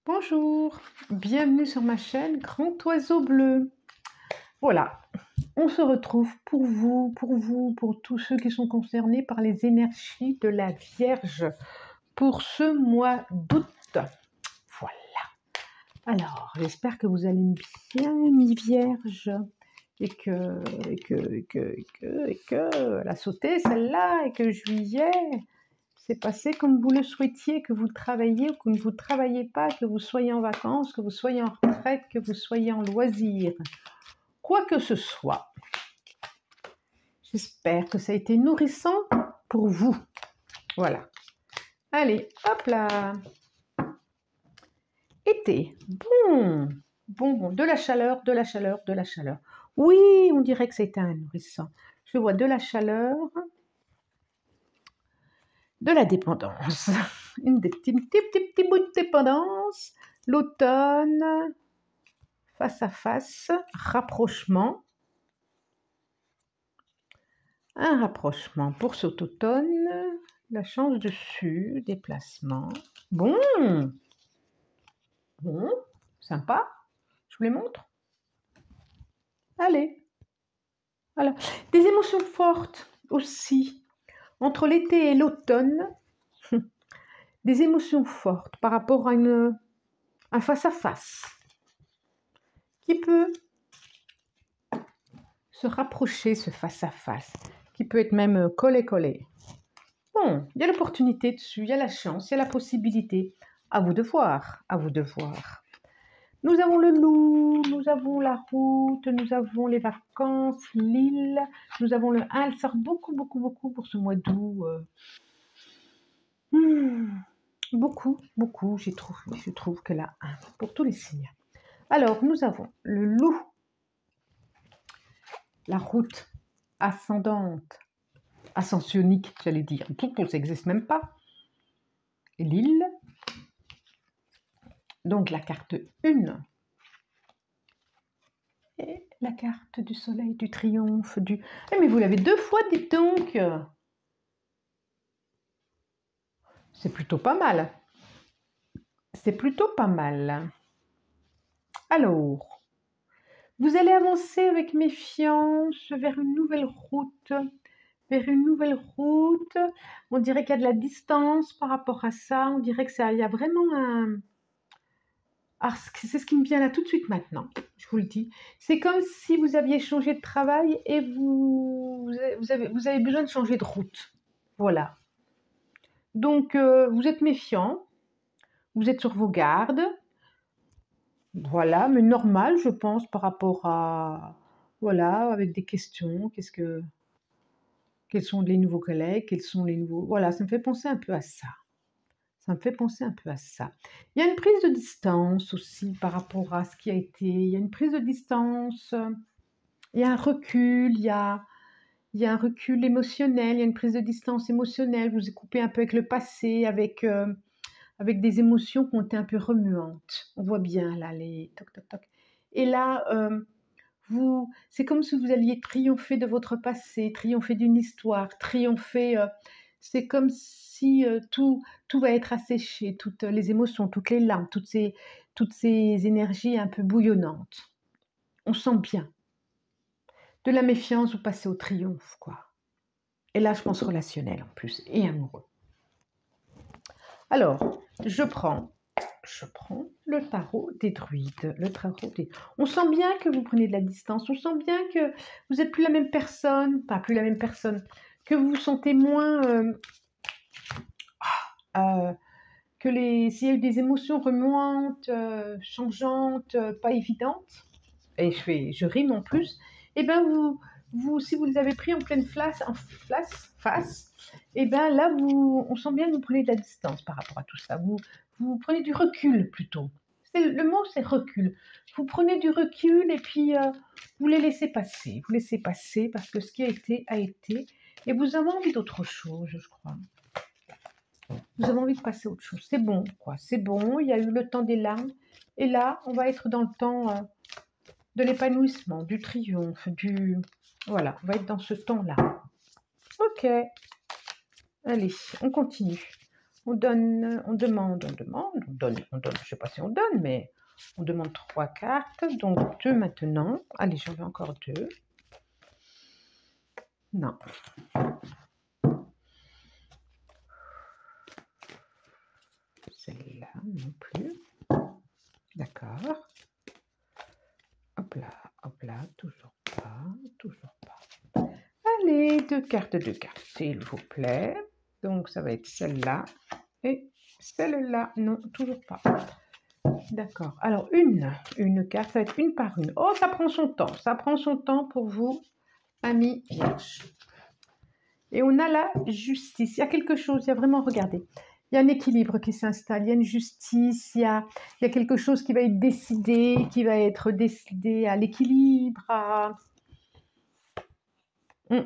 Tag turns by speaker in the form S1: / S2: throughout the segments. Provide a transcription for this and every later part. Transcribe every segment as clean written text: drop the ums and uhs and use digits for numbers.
S1: Bonjour, bienvenue sur ma chaîne Grand Oiseau Bleu. Voilà, on se retrouve pour vous, pour tous ceux qui sont concernés par les énergies de la Vierge pour ce mois d'août. Voilà. Alors, j'espère que vous allez bien, mi-Vierge, et que la sauter celle-là, et que juillet c'est passé comme vous le souhaitiez, que vous travaillez ou que ne vous travaillez pas, que vous soyez en vacances, que vous soyez en retraite, que vous soyez en loisir, quoi que ce soit. J'espère que ça a été nourrissant pour vous. Voilà. Allez, hop là. Été. Bon, de la chaleur, de la chaleur, de la chaleur. Oui, on dirait que c'était un nourrissant. Je vois de la chaleur, de la dépendance. Des petits bouts de dépendance. L'automne, face à face, rapprochement. Un rapprochement pour cet automne. La chance dessus, déplacement. Bon, sympa. Je vous les montre. Allez. Voilà. Des émotions fortes aussi. Entre l'été et l'automne, des émotions fortes par rapport à un face-à-face qui peut se rapprocher, ce face-à-face, qui peut être même collé-collé. Bon, il y a l'opportunité dessus, il y a la chance, il y a la possibilité. À vous de voir, à vous de voir. Nous avons le loup, nous avons la route, nous avons les vacances, l'île, nous avons le 1. Elle sort beaucoup pour ce mois d'août. Beaucoup, je trouve que la 1 pour tous les signes. Alors, nous avons le loup, la route ascendante, ascensionique, j'allais dire, tout ça n'existe même pas. Et l'île, donc la carte 1. Et la carte du soleil, du triomphe, du... Eh, mais vous l'avez 2 fois, dites donc. C'est plutôt pas mal. C'est plutôt pas mal. Alors, vous allez avancer avec méfiance vers une nouvelle route. Vers une nouvelle route. On dirait qu'il y a de la distance par rapport à ça. On dirait que ça, il y a vraiment un... Alors, c'est ce qui me vient là tout de suite maintenant, je vous le dis. C'est comme si vous aviez changé de travail et vous avez besoin de changer de route. Voilà. Donc, vous êtes méfiant, vous êtes sur vos gardes. Voilà, mais normal, je pense, par rapport à... Voilà, avec des questions. Quels sont les nouveaux collègues? Quels sont les nouveaux... Voilà, ça me fait penser un peu à ça. Ça me fait penser un peu à ça. Il y a une prise de distance aussi par rapport à ce qui a été. Il y a une prise de distance, il y a un recul, il y a un recul émotionnel, il y a une prise de distance émotionnelle. Vous vous coupez un peu avec le passé, avec des émotions qui ont été un peu remuantes. On voit bien là les toc toc toc. Et là, c'est comme si vous alliez triompher de votre passé, triompher d'une histoire, triompher... c'est comme si tout va être asséché, toutes les émotions, toutes les larmes, toutes ces énergies un peu bouillonnantes. On sent bien. De la méfiance, vous passez au triomphe, quoi. Et là, je pense relationnel en plus, et amoureux. Alors, je prends le tarot des druides. On sent bien que vous prenez de la distance, on sent bien que vous n'êtes plus la même personne, pas plus la même personne, que vous vous sentez moins... s'il y a eu des émotions remuantes, changeantes, pas évidentes, et je rime en plus, et bien si vous les avez pris en pleine face, et bien là, on sent bien que vous prenez de la distance par rapport à tout ça. Vous prenez du recul plutôt. Le mot, c'est recul. Vous prenez du recul et puis vous les laissez passer. Vous laissez passer parce que ce qui a été, et vous avez envie d'autre chose, je crois. Vous avez envie de passer à autre chose. C'est bon, quoi. C'est bon, il y a eu le temps des larmes. Et là, on va être dans le temps de l'épanouissement, du triomphe, Voilà, on va être dans ce temps-là. Ok. Allez, on continue. On donne, on demande, on donne, je ne sais pas si on donne, mais on demande 3 cartes, donc 2 maintenant. Allez, j'en veux encore 2. Non. Celle-là non plus. D'accord. Hop là, toujours pas, toujours pas. Allez, 2 cartes, s'il vous plaît. Donc, ça va être celle-là et celle-là. Non, toujours pas. D'accord. Alors, une carte, ça va être une par une. Oh, ça prend son temps. Ça prend son temps pour vous, amis vierges. Et on a la justice. Il y a quelque chose, il y a vraiment, regardez, il y a un équilibre qui s'installe, il y a une justice, il y a quelque chose qui va être décidé, à l'équilibre, à... Et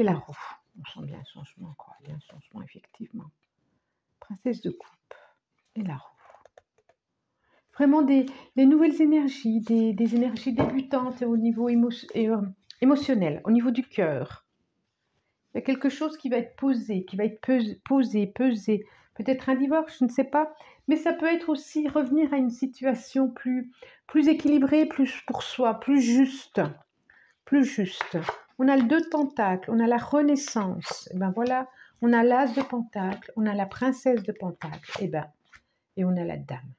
S1: la roue. On sent bien un changement, quoi. Il y a un changement, effectivement. Princesse de coupe. Et la roue. Vraiment des nouvelles énergies, des énergies débutantes au niveau émotionnel, au niveau du cœur. Il y a quelque chose qui va être posé, qui va être pesé. Peut-être un divorce, je ne sais pas. Mais ça peut être aussi revenir à une situation plus équilibrée, plus pour soi, plus juste. Plus juste. On a le 2 de Pentacle, on a la Renaissance. Et ben voilà, on a l'As de Pentacle, on a la Princesse de Pentacle. Et on a la Dame.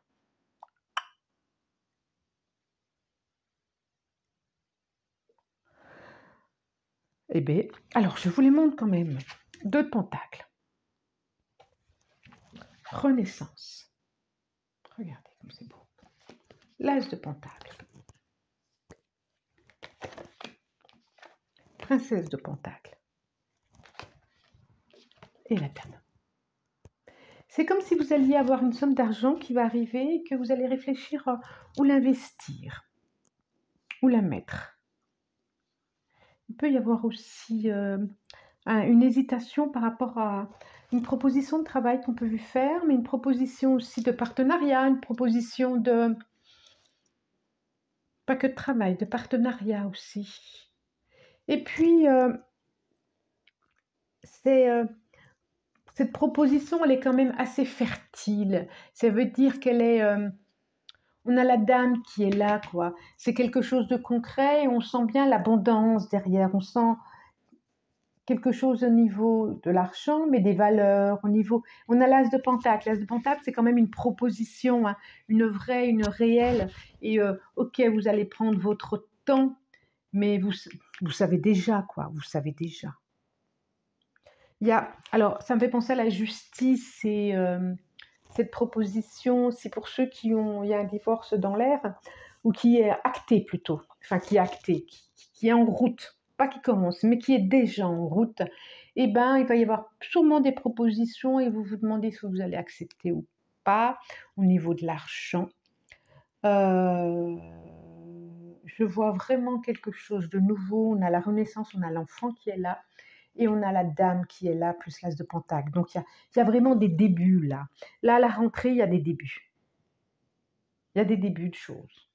S1: Eh bien, alors je vous les montre quand même. 2 de Pentacle. Renaissance. Regardez comme c'est beau. L'As de Pentacle. Princesse de Pentacle. Et la Dame. C'est comme si vous alliez avoir une somme d'argent qui va arriver et que vous allez réfléchir où l'investir, où la mettre. Il peut y avoir aussi une hésitation par rapport à une proposition de travail qu'on peut lui faire, mais une proposition aussi de partenariat, une proposition de... Pas que de travail, de partenariat aussi. Et puis, cette proposition, elle est quand même assez fertile. Ça veut dire qu'elle est... on a la Dame qui est là, quoi. C'est quelque chose de concret et on sent bien l'abondance derrière. On sent quelque chose au niveau de l'argent, mais des valeurs, au niveau... On a l'As de Pentacle. L'As de Pentacle, c'est quand même une proposition, hein, une vraie, une réelle. Et ok, vous allez prendre votre temps, mais vous savez déjà, quoi. Vous savez déjà. Alors, ça me fait penser à la justice et cette proposition, c'est pour ceux il y a un divorce dans l'air, ou qui est acté plutôt, enfin qui est acté, qui est en route, pas qui commence, mais qui est déjà en route, et ben il va y avoir sûrement des propositions et vous vous demandez si vous allez accepter ou pas au niveau de l'argent. Je vois vraiment quelque chose de nouveau. On a la Renaissance, on a l'enfant qui est là. Et on a la Dame qui est là, plus l'As de Pentacle. Donc, il y a vraiment des débuts là. Là, à la rentrée, il y a des débuts. Il y a des débuts de choses.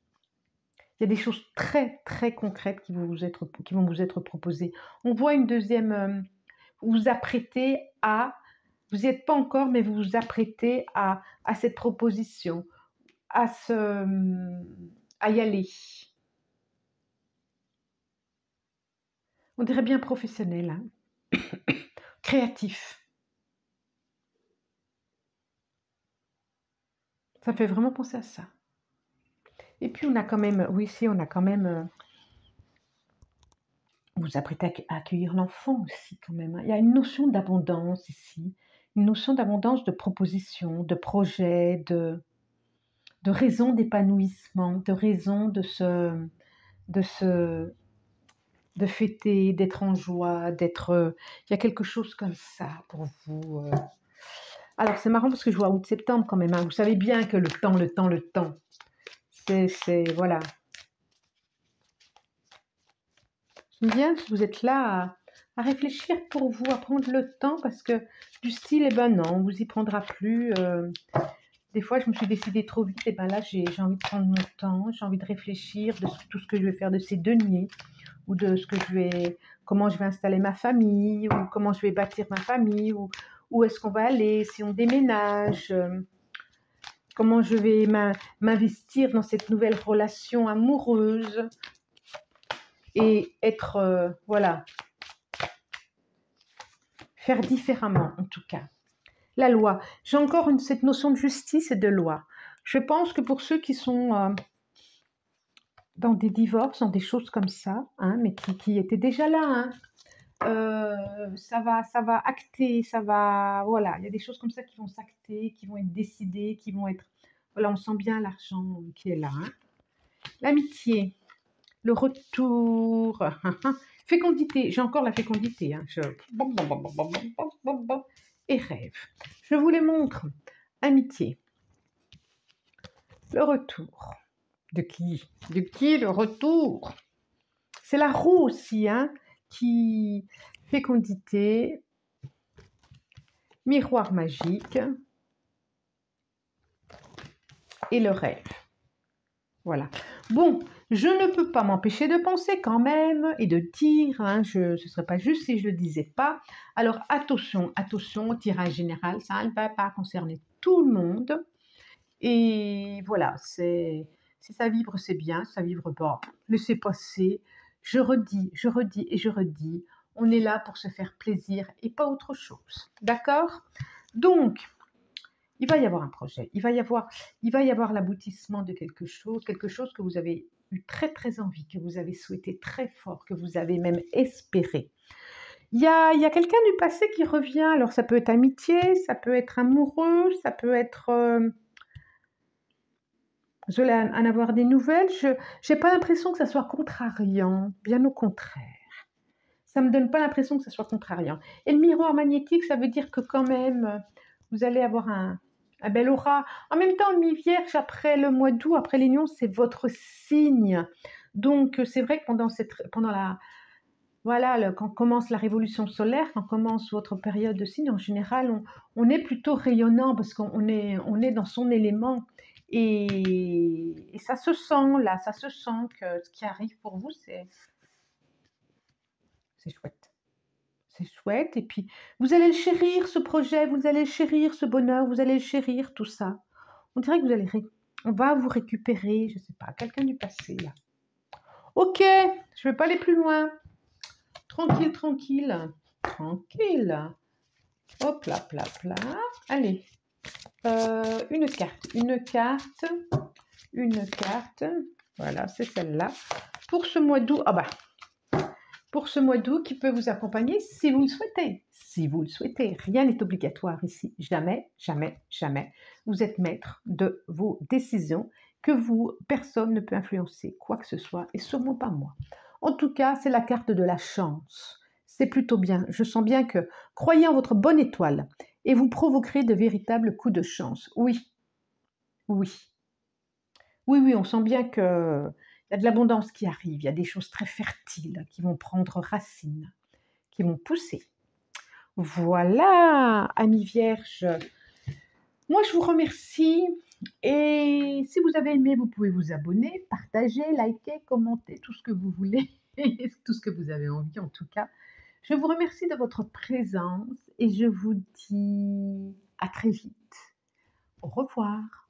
S1: Il y a des choses très, très concrètes qui vont vous être proposées. On voit une deuxième... vous vous apprêtez à... Vous n'y êtes pas encore, mais vous vous apprêtez à cette proposition, à y aller. On dirait bien professionnel, hein. Créatif. Ça fait vraiment penser à ça. Et puis on a quand même, oui, si on a quand même, vous vous apprêtez à accueillir l'enfant aussi quand même, hein. Il y a une notion d'abondance ici, une notion d'abondance, de proposition, de projet, de raison d'épanouissement, de raison de fêter, d'être en joie, d'être... il y a quelque chose comme ça pour vous. Alors c'est marrant parce que je vois août-septembre quand même, hein. Vous savez bien que le temps, c'est voilà. J'aime bien que vous êtes là à réfléchir pour vous, à prendre le temps, parce que du style, eh ben non, on vous y prendra plus. Des fois, je me suis décidée trop vite, et ben là, j'ai envie de prendre mon temps, j'ai envie de réfléchir de tout ce que je vais faire de ces deniers, ou de comment je vais installer ma famille, ou comment je vais bâtir ma famille, ou où est-ce qu'on va aller, si on déménage, comment je vais m'investir dans cette nouvelle relation amoureuse et être, voilà, faire différemment en tout cas. La loi. J'ai encore cette notion de justice et de loi. Je pense que pour ceux qui sont dans des divorces, dans des choses comme ça, hein, mais qui étaient déjà là, hein, ça va acter, ça va, voilà, il y a des choses comme ça qui vont s'acter, qui vont être décidées, qui vont être, voilà, on sent bien l'argent qui est là. Hein. L'amitié, le retour, fécondité, j'ai encore la fécondité, hein, et rêve. Je vous les montre. Amitié, le retour. De qui? De qui le retour? C'est la roue aussi, hein, qui fécondité, miroir magique et le rêve. Voilà. Bon, je ne peux pas m'empêcher de penser quand même et de dire, hein, ce ne serait pas juste si je ne le disais pas. Alors attention, attention, tirage général, ça ne va pas concerner tout le monde. Et voilà, si ça vibre, c'est bien, si ça vibre pas, laissez passer. Je redis et je redis, on est là pour se faire plaisir et pas autre chose. D'accord? Donc, il va y avoir un projet, il va y avoir l'aboutissement de quelque chose que vous avez eu très très envie, que vous avez souhaité très fort, que vous avez même espéré. Il y a quelqu'un du passé qui revient, alors ça peut être amitié, ça peut être amoureux, ça peut être... vous allez en avoir des nouvelles, je n'ai pas l'impression que ça soit contrariant, bien au contraire. Ça ne me donne pas l'impression que ça soit contrariant. Et le miroir magnétique, ça veut dire que quand même, vous allez avoir un bel aura. En même temps, mi-vierge, après le mois d'août, après l'union, c'est votre signe. Donc, c'est vrai que quand commence la révolution solaire, quand commence votre période de signe, en général, on est plutôt rayonnant parce qu'on est dans son élément. Et ça se sent, là, ça se sent que ce qui arrive pour vous, c'est chouette. C'est chouette. Et puis, vous allez le chérir, ce projet, vous allez le chérir, ce bonheur, vous allez le chérir, tout ça. On dirait que on va vous récupérer, je ne sais pas, quelqu'un du passé, là. Ok, je ne vais pas aller plus loin. Tranquille, tranquille. Tranquille. Hop là, pla, pla. Allez. Une carte. Voilà, c'est celle-là. Pour ce mois d'août, pour ce mois d'août qui peut vous accompagner si vous le souhaitez. Si vous le souhaitez, rien n'est obligatoire ici. Jamais, jamais, jamais. Vous êtes maître de vos décisions que personne ne peut influencer quoi que ce soit et sûrement pas moi. En tout cas, c'est la carte de la chance. C'est plutôt bien. Je sens bien que croyez en votre bonne étoile et vous provoquerez de véritables coups de chance. Oui, oui. Oui, on sent bien qu'il y a de l'abondance qui arrive, il y a des choses très fertiles qui vont prendre racine, qui vont pousser. Voilà, amis vierges. Moi, je vous remercie. Et si vous avez aimé, vous pouvez vous abonner, partager, liker, commenter, tout ce que vous voulez, tout ce que vous avez envie en tout cas. Je vous remercie de votre présence et je vous dis à très vite. Au revoir.